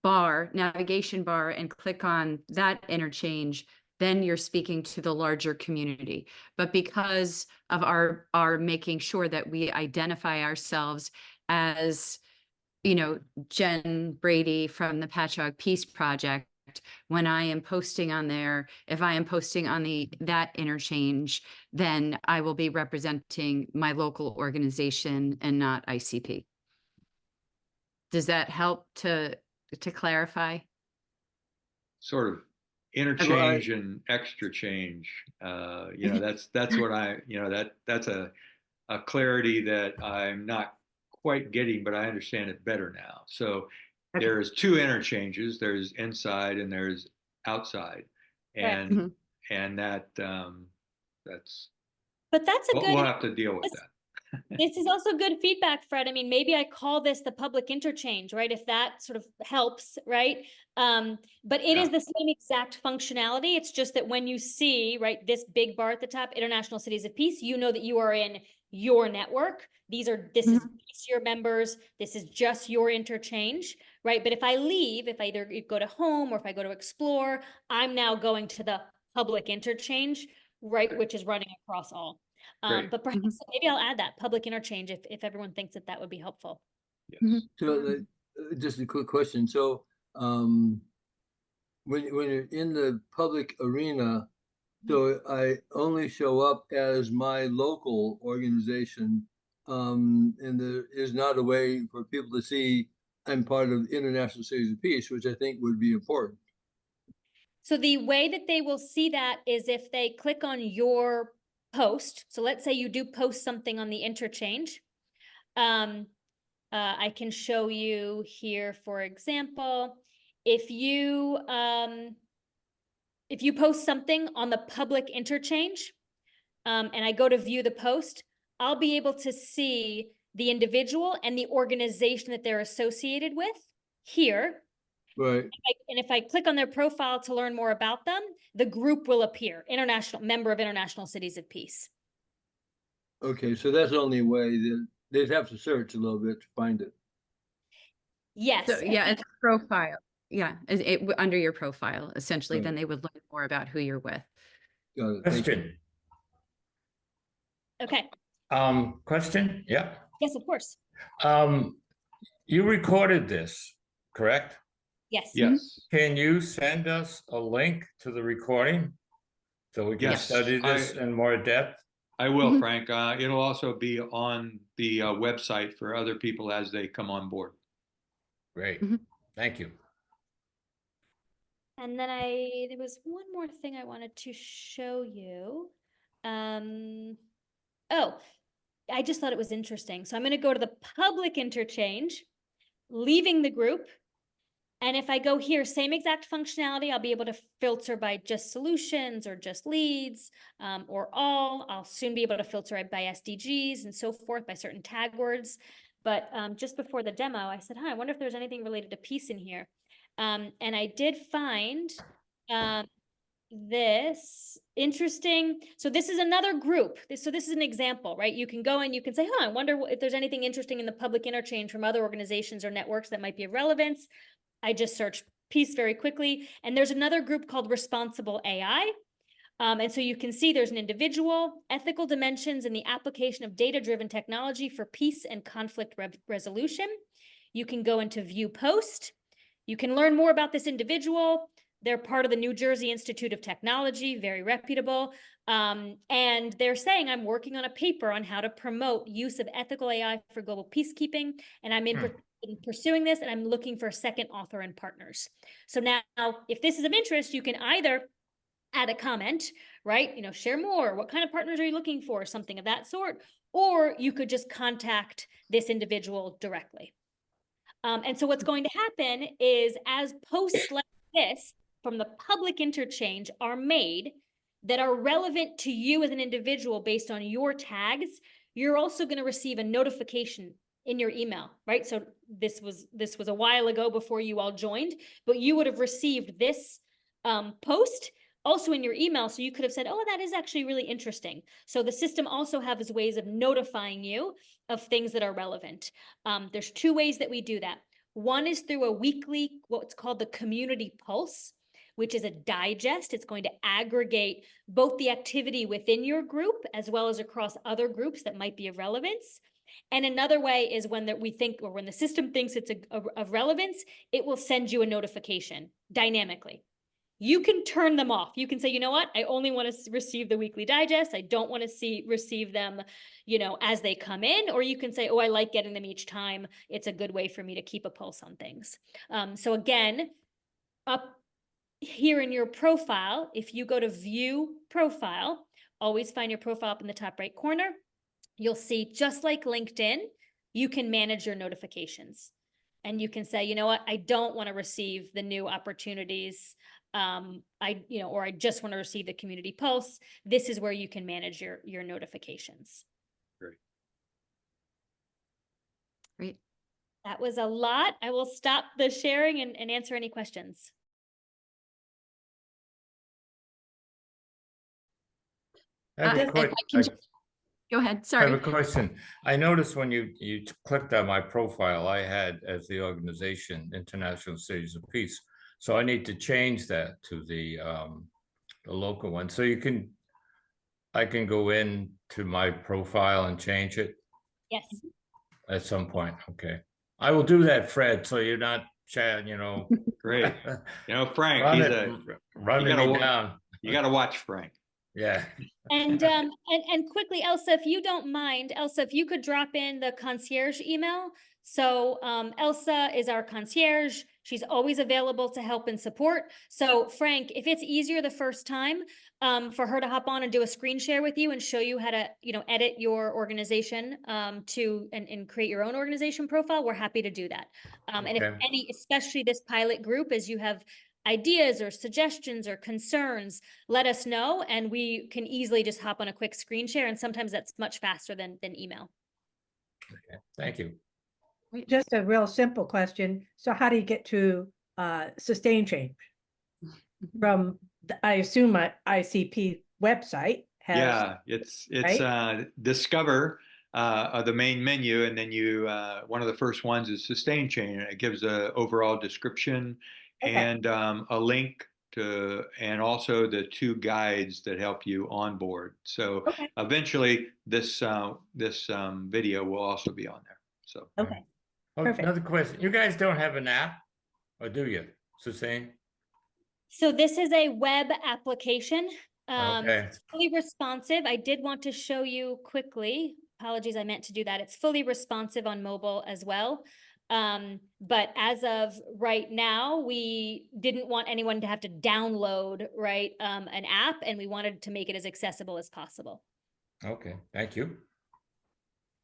bar, navigation bar, and click on that interchange, then you're speaking to the larger community. But because of our making sure that we identify ourselves as, you know, Jen Brady from the Patchogue Peace Project, when I am posting on there, if I am posting on that interchange, then I will be representing my local organization and not ICP. Does that help to clarify? Sort of interchange and extra change. You know, that's what that's a clarity that I'm not quite getting, but I understand it better now. So Okay. there's two interchanges. There's inside and there's outside, Correct. and and that's But that's a we'll good, have to deal with that. this is also good feedback, Fred. I mean, maybe I call this the public interchange, right? If that sort of helps, right? But it is the same exact functionality. It's just that when you see, right, this big bar at the top, International Cities of Peace, you know that you are in your network. This is just your members. This is just your interchange, right? But if I leave, if I either go to home or if I go to explore, I'm now going to the public interchange, right? Which is running across all. But perhaps maybe I'll add that public interchange if everyone thinks that that would be helpful. Yes. So just a quick question. So when you're in the public arena, so I only show up as my local organization, and there is not a way for people to see I'm part of International Cities of Peace, which I think would be important. So the way that they will see that is if they click on your post. So let's say you do post something on the interchange. I can show you here, for example, if you post something on the public interchange, and I go to view the post, I'll be able to see the individual and the organization that they're associated with here. Right. And if I click on their profile to learn more about them, the group will appear, member of International Cities of Peace. Okay, so that's the only way that they'd have to search a little bit to find it. Yes. So yeah, it's a profile. Yeah, under your profile, essentially, Right. then they would learn more about who you're with. Got it. Thank you. Question. Okay. Question? Yeah. Yes, of course. You recorded this, correct? Yes. Yes. Can you send us a link to the recording so we can Yes, study this in more depth? I will, Frank. It'll also be on the website for other people as they come on board. Great. Thank you. And then there was one more thing I wanted to show you. Oh, I just thought it was interesting. So I'm going to go to the public interchange, leaving the group. And if I go here, same exact functionality, I'll be able to filter by just solutions or just leads, or all. I'll soon be able to filter it by SDGs and so forth, by certain tag words. But just before the demo, I said, I wonder if there's anything related to peace in here. And I did find this interesting. So this is another group. So this is an example, right? You can go and you can say, I wonder if there's anything interesting in the public interchange from other organizations or networks that might be of relevance. I just searched peace very quickly. And there's another group called Responsible AI. And so you can see there's an individual, ethical dimensions in the application of data-driven technology for peace and conflict resolution. You can go into view post. You can learn more about this individual. They're part of the New Jersey Institute of Technology, very reputable. And they're saying, I'm working on a paper on how to promote use of ethical AI for global peacekeeping. And I'm in pursuing this, and I'm looking for a second author and partners. So now, if this is of interest, you can either add a comment, right? Share more. What kind of partners are you looking for? Something of that sort. Or you could just contact this individual directly. And so what's going to happen is, as posts like this from the public interchange are made that are relevant to you as an individual based on your tags, you're also going to receive a notification in your email, right? So this was a while ago before you all joined, but you would have received this post also in your email. So you could have said, oh, that is actually really interesting. So the system also has ways of notifying you of things that are relevant. There's two ways that we do that. One is through a weekly, what's called the Community Pulse, which is a digest. It's going to aggregate both the activity within your group as well as across other groups that might be of relevance. And another way is when we think, or when the system thinks it's of relevance, it will send you a notification dynamically. You can turn them off. You can say, you know what, I only want to receive the weekly digest. I don't want to receive them, as they come in. Or you can say, oh, I like getting them each time. It's a good way for me to keep a pulse on things. So again, up here in your profile, if you go to view profile, always find your profile up in the top right corner. You'll see, just like LinkedIn, you can manage your notifications. And you can say, you know what, I don't want to receive the new opportunities. Or I just want to receive the community pulse. This is where you can manage your notifications. Great. That was a lot. I will stop the sharing and answer any questions. I have a Go ahead. I Sorry. have a question. I noticed when you clicked on my profile, I had as the organization International Cities of Peace. So I need to change that to the local one. So I can go in to my profile and change it Yes. at some point. Okay. I will do that, Fred, so you're not, Chad, Great. Frank, running me down. You got to watch Frank. Yeah. And quickly, Elsa, if you don't mind, if you could drop in the concierge email. So Elsa is our concierge. She's always available to help and support. So Frank, if it's easier the first time for her to hop on and do a screen share with you and show you how to, edit your organization and create your own organization profile, we're happy to do that. And if especially this pilot group, as you have ideas or suggestions or concerns, let us know, and we can easily just hop on a quick screen share, and sometimes that's much faster than email. Okay, thank you. Just a real simple question. So how do you get to SustainChain? From I assume my ICP website has. Yeah, it's right? Discover the main menu, and then you one of the first ones is SustainChain, and it gives a overall description. Okay. And a link to, and also the 2 guides that help you onboard. So okay. Eventually this video will also be on there. So okay. Oh, another question. You guys don't have an app, or do you? Sustain? So this is a web application. Okay. It's fully responsive. I did want to show you quickly. Apologies, I meant to do that. It's fully responsive on mobile as well. But as of right now, we didn't want anyone to have to download, an app, and we wanted to make it as accessible as possible. Okay, thank you.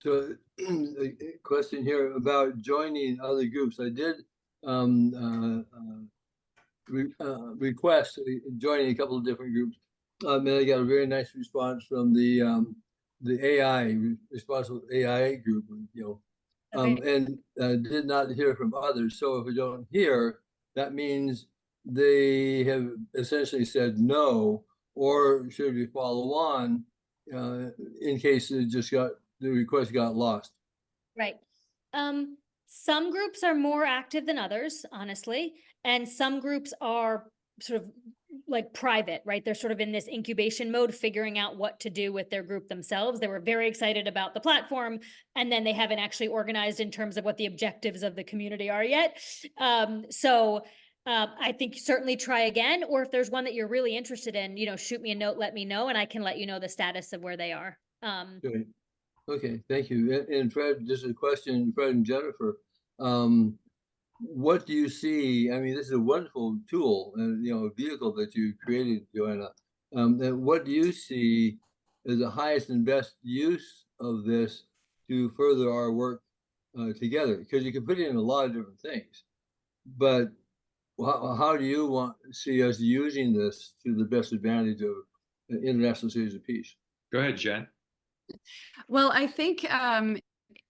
So a question here about joining other groups. I did request joining a couple of different groups. And I got a very nice response from the AI, responsible AI group, okay. And did not hear from others. So if we don't hear, that means they have essentially said no, or should we follow on in case the request got lost. Right. Some groups are more active than others, honestly, and some groups are sort of like private, right? They're sort of in this incubation mode, figuring out what to do with their group themselves. They were very excited about the platform, and then they haven't actually organized in terms of what the objectives of the community are yet. I think certainly try again, or if there's one that you're really interested in, shoot me a note, let me know, and I can let you know the status of where they are. Okay, thank you. And Fred, just a question, Fred and Jennifer. What do you see? I mean, this is a wonderful tool and a vehicle that you created, Joanna. And what do you see as the highest and best use of this to further our work together? Because you can put it in a lot of different things, but how do you want to see us using this to the best advantage of International Cities of Peace? Go ahead, Jen. Well, I think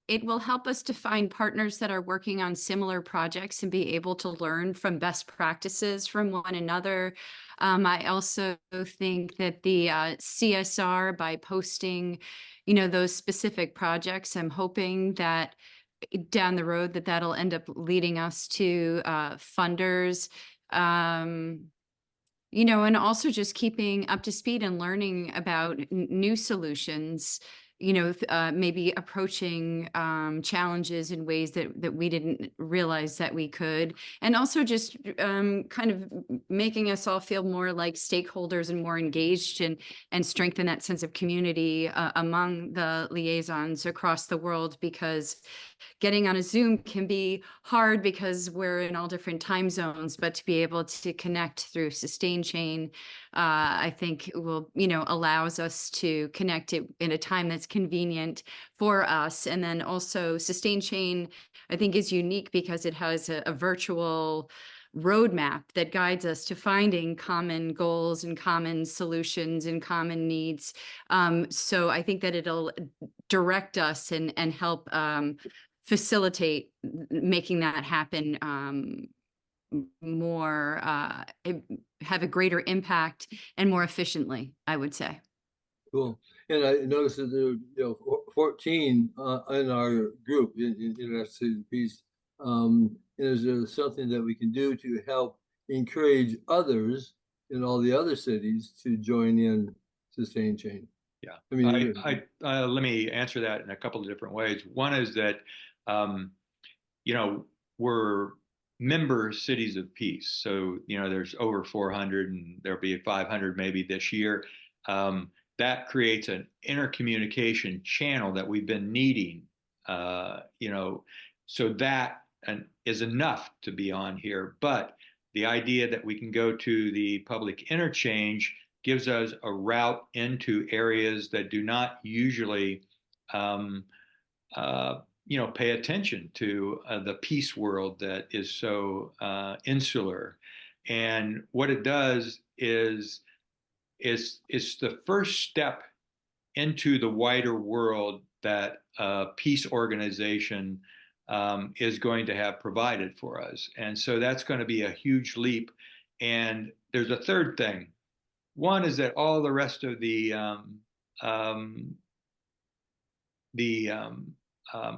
it will help us to find partners that are working on similar projects and be able to learn from best practices from one another. I also think that the CSR, by posting, those specific projects, I'm hoping that down the road that'll end up leading us to funders. And also just keeping up to speed and learning about new solutions, maybe approaching challenges in ways that we didn't realize that we could. And also just kind of making us all feel more like stakeholders and more engaged, and strengthen that sense of community among the liaisons across the world, because getting on a Zoom can be hard because we're in all different time zones, but to be able to connect through SustainChain, I think will, allows us to connect it in a time that's convenient for us. And then also SustainChain, I think, is unique because it has a virtual roadmap that guides us to finding common goals and common solutions and common needs. So I think that it'll direct us and help facilitate making that happen more, have a greater impact and more efficiently, I would say. Cool. And I noticed that there are 14 in our group in International Cities of Peace. Is there something that we can do to help encourage others in all the other cities to join in SustainChain? Yeah, I mean, let me answer that in a couple of different ways. One is that, we're member cities of peace. So, there's over 400 and there'll be 500 maybe this year. That creates an intercommunication channel that we've been needing, so that is enough to be on here. But the idea that we can go to the public interchange gives us a route into areas that do not usually pay attention to the peace world that is so insular. And what it does is it's the first step into the wider world that a peace organization is going to have provided for us. And so that's going to be a huge leap. And there's a third thing. One is that all the rest of the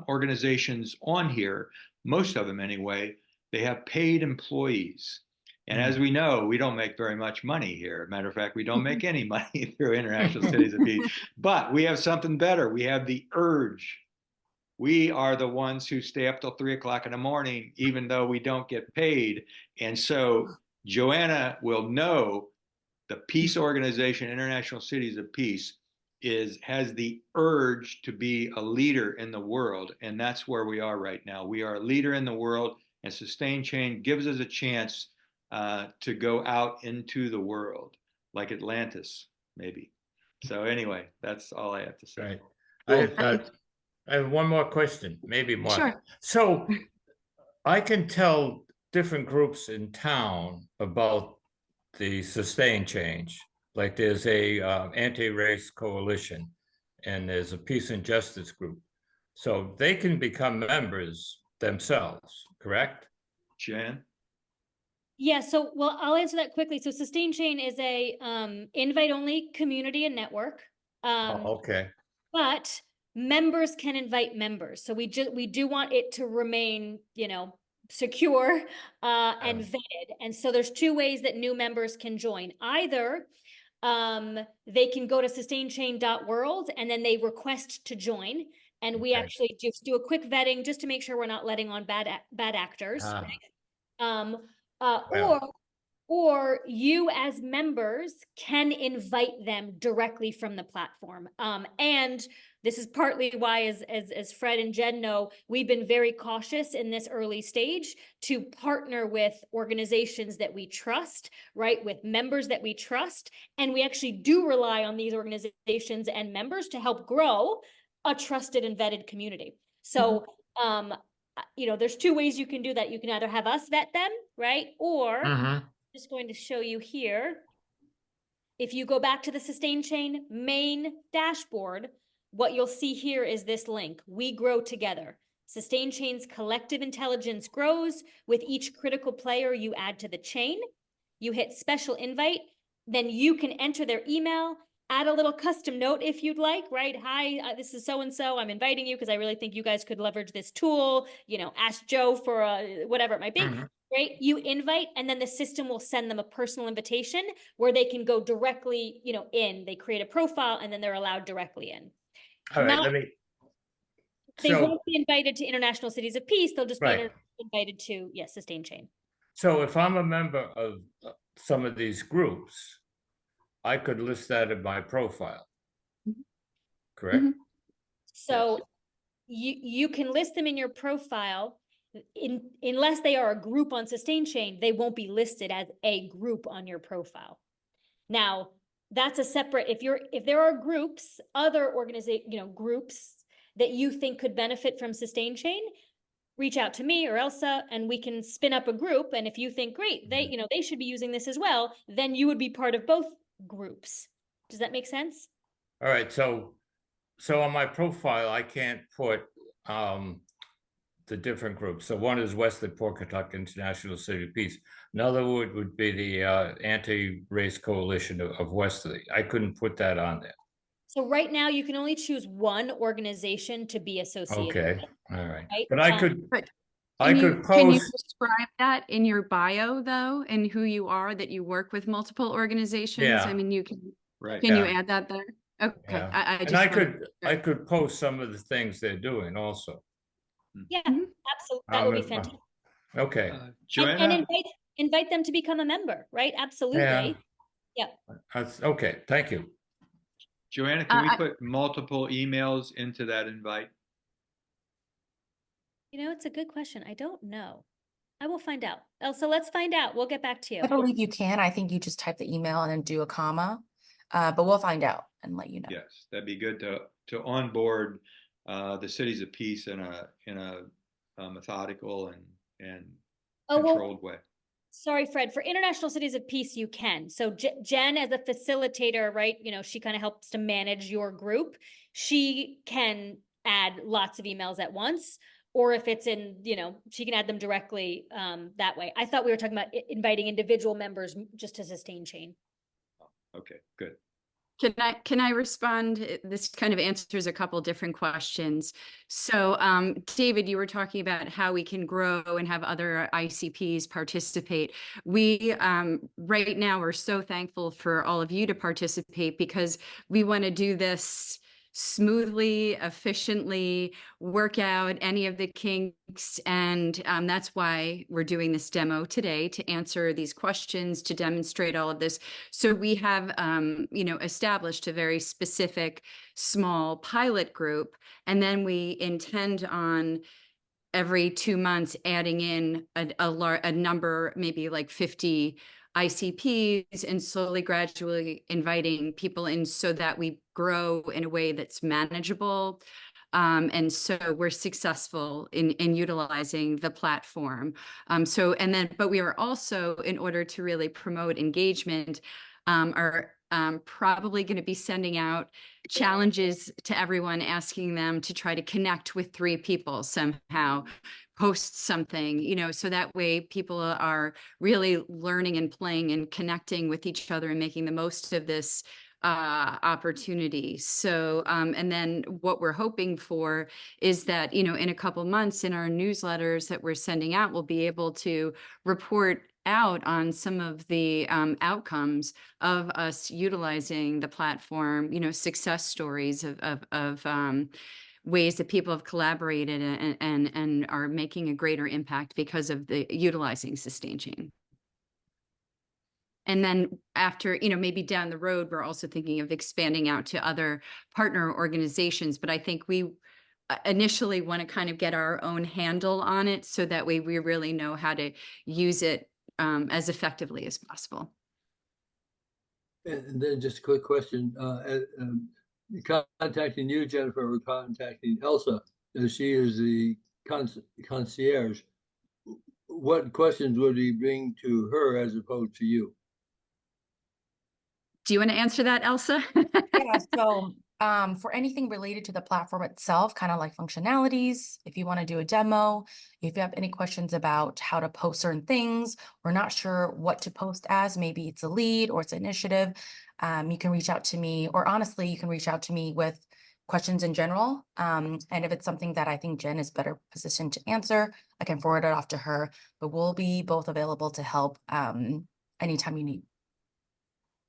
organizations on here, most of them anyway, they have paid employees. And as we know, we don't make very much money here. Matter of fact, we don't make any money through International Cities of Peace. But we have something better. We have the urge. We are the ones who stay up till 3 o'clock in the morning, even though we don't get paid. And so Joanna will know the peace organization, International Cities of Peace, has the urge to be a leader in the world. And that's where we are right now. We are a leader in the world, and SustainChain gives us a chance to go out into the world, like Atlantis, maybe. So anyway, that's all I have to say. Right. I have one more question, maybe more. Sure. So I can tell different groups in town about the SustainChain. Like there's a anti-race coalition, and there's a peace and justice group. So they can become members themselves, correct? Jan? Yeah, so, well, I'll answer that quickly. So SustainChain is a invite-only community and network. Okay. But members can invite members. So we do want it to remain, secure and vetted. And so there's two ways that new members can join. Either they can go to sustainchain.world and then they request to join. And we actually just do a quick vetting just to make sure we're not letting on bad actors. Right? Or you as members can invite them directly from the platform. And this is partly why, as Fred and Jen know, we've been very cautious in this early stage to partner with organizations that we trust, right? With members that we trust. And we actually do rely on these organizations and members to help grow a trusted and vetted community. So, there's two ways you can do that. You can either have us vet them, right? Or just going to show you here. If you go back to the SustainChain main dashboard, what you'll see here is this link. We grow together. SustainChain's collective intelligence grows with each critical player you add to the chain. You hit special invite, then you can enter their email, add a little custom note if you'd like, right? Hi, this is so-and-so. I'm inviting you because I really think you guys could leverage this tool. You know, ask Joe for whatever it might be, right? You invite, and then the system will send them a personal invitation where they can go directly, you know, in. They create a profile, and then they're allowed directly in. All right, Not, they so, won't be invited to International Cities of Peace. They'll just be right. invited to, yes, SustainChain. So if I'm a member of some of these groups, I could list that in my profile, correct? Mhm. So you can list them in your profile. Unless they are a group on SustainChain, they won't be listed as a group on your profile. Now, that's a separate, if there are groups, other groups that you think could benefit from SustainChain, reach out to me or Elsa, and we can spin up a group. And if you think, great, they should be using this as well, then you would be part of both groups. Does that make sense? All right, so on my profile, I can't put the different groups. So one is Wesley Pawcatuck International City of Peace. Another would be the Anti-Race Coalition of Wesley. I couldn't put that on there. So right now you can only choose one organization to be associated Okay, with, all right. right? But I could, But I could can you post, describe that in your bio though, and who you are, that you work with multiple organizations? Yeah. I mean, you can, Right. can you Yeah. add that there? Okay, Yeah. I and just I could post some of the things they're doing also. Yeah, Mhm. absolutely. That would be fantastic. Okay. And Joanna, invite them to become a member, right? Absolutely. Yeah. Yeah. That's okay. Thank you. Joanna, can we I- put multiple emails into that invite? You know, it's a good question. I don't know. I will find out. Elsa, let's find out. We'll get back to you. I believe you can. I think you just type the email and then do a comma, but we'll find out and let you know. Yes, that'd be good to onboard the cities of peace in a methodical and Oh, controlled way. Sorry, Fred, for International Cities of Peace, you can. So Jen, as a facilitator, right, you know, she kind of helps to manage your group. She can add lots of emails at once, or if it's in, you know, she can add them directly that way. I thought we were talking about inviting individual members just to SustainChain. Okay, good. Can I respond? This kind of answers a couple different questions. So, David, you were talking about how we can grow and have other ICPs participate. We, right now, we're so thankful for all of you to participate because we want to do this smoothly, efficiently, work out any of the kinks. And that's why we're doing this demo today, to answer these questions, to demonstrate all of this. So we have, established a very specific small pilot group, and then we intend on every 2 months adding in a number, maybe like 50 ICPs, and slowly, gradually inviting people in so that we grow in a way that's manageable. And so we're successful in utilizing the platform. But we are also, in order to really promote engagement, are probably going to be sending out challenges to everyone, asking them to try to connect with 3 people somehow, post something, so that way people are really learning and playing and connecting with each other and making the most of this opportunity. So, and then what we're hoping for is that, in a couple months in our newsletters that we're sending out, we'll be able to report out on some of the outcomes of us utilizing the platform, success stories of ways that people have collaborated and are making a greater impact because of the utilizing SustainChain. And then after, maybe down the road, we're also thinking of expanding out to other partner organizations. But I think we initially want to kind of get our own handle on it so that way we really know how to use it as effectively as possible. And then just a quick question, contacting you, Jennifer, or contacting Elsa, as she is the concierge, what questions would he bring to her as opposed to you? Do you want to answer that, Elsa? Yeah, so For anything related to the platform itself, kind of like functionalities, if you want to do a demo, if you have any questions about how to post certain things, or not sure what to post as, maybe it's a lead or it's an initiative, you can reach out to me, or honestly, you can reach out to me with questions in general. And if it's something that I think Jen is better positioned to answer, I can forward it off to her, but we'll be both available to help anytime you need.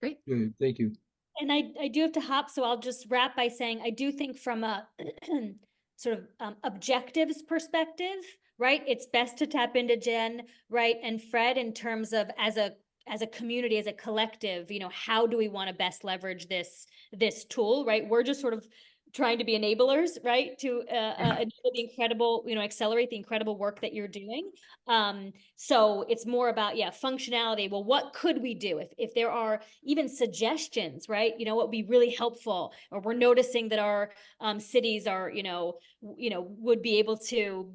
Great. Good, thank you. And I do have to hop, so I'll just wrap by saying I do think from a sort of objectives perspective, right? It's best to tap into Jen, right, and Fred in terms of as a community, as a collective, you know, how do we want to best leverage this tool, right? We're just sort of trying to be enablers, right, to enable the incredible, you know, accelerate the incredible work that you're doing. So it's more about, yeah, functionality. Well, what could we do if there are even suggestions, right? You know, what would be really helpful, or we're noticing that our cities are, would be able to,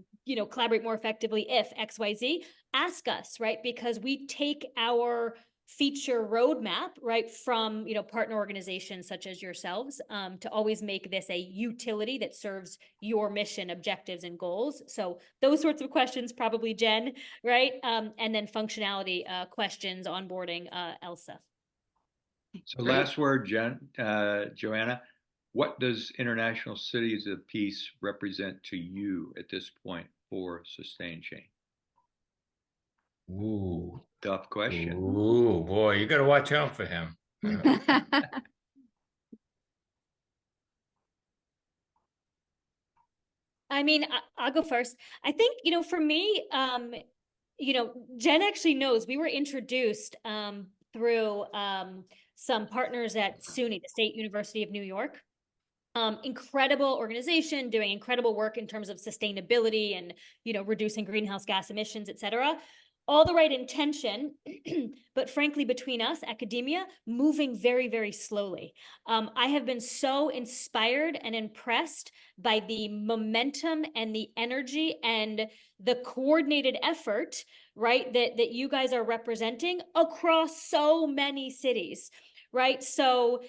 collaborate more effectively if XYZ. Ask us, right? Because we take our feature roadmap, right, from partner organizations such as yourselves, to always make this a utility that serves your mission, objectives, and goals. So those sorts of questions, probably Jen, right, and then functionality questions, onboarding, Elsa. So Great. last word, Joanna, what does International Cities of Peace represent to you at this point for SustainChain? Ooh. Tough question. Ooh, boy, you got to watch out for him. I mean, I'll go first. I think, for me, Jen actually knows we were introduced through some partners at SUNY, the State University of New York. Incredible organization doing incredible work in terms of sustainability and, reducing greenhouse gas emissions, et cetera. All the right intention, but frankly, between us, academia, moving very, very slowly. I have been so inspired and impressed by the momentum and the energy and the coordinated effort, right, that you guys are representing across so many cities. Right. So,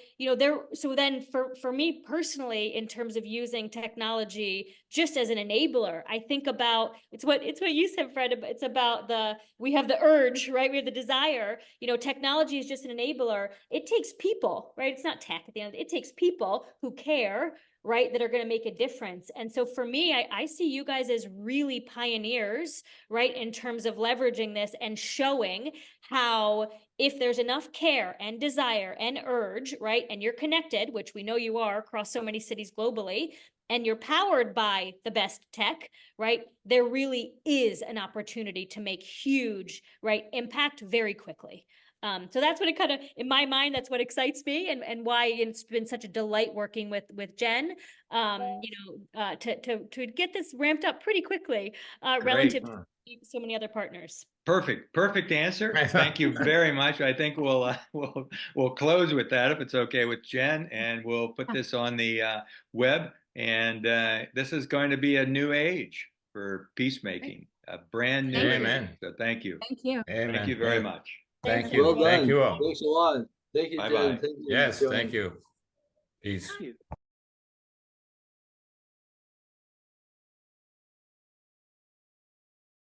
so then for me personally, in terms of using technology just as an enabler, I think about, it's what you said, Fred, it's about we have the urge, right? We have the desire, technology is just an enabler. It takes people, right? It's not tech at the end. It takes people who care, right, that are going to make a difference. And so for me, I see you guys as really pioneers, right, in terms of leveraging this and showing how, if there's enough care and desire and urge, right, and you're connected, which we know you are across so many cities globally, and you're powered by the best tech, right, there really is an opportunity to make huge, right, impact very quickly. So that's what it kind of, in my mind, that's what excites me, and why it's been such a delight working with Jen, to get this ramped up pretty quickly, relative to so many other partners. Perfect answer. Thank you very much. I think we'll close with that if it's okay with Jen, and we'll put this on the web. And this is going to be a new age for peacemaking, a brand new age. Amen. So thank you. Thank you. Amen. Thank you very much. Thank you. Well done. Thank you all. Thanks a lot. Thank you, Bye-bye. Jen. Thank you, Yes, Joanna. thank you. Peace.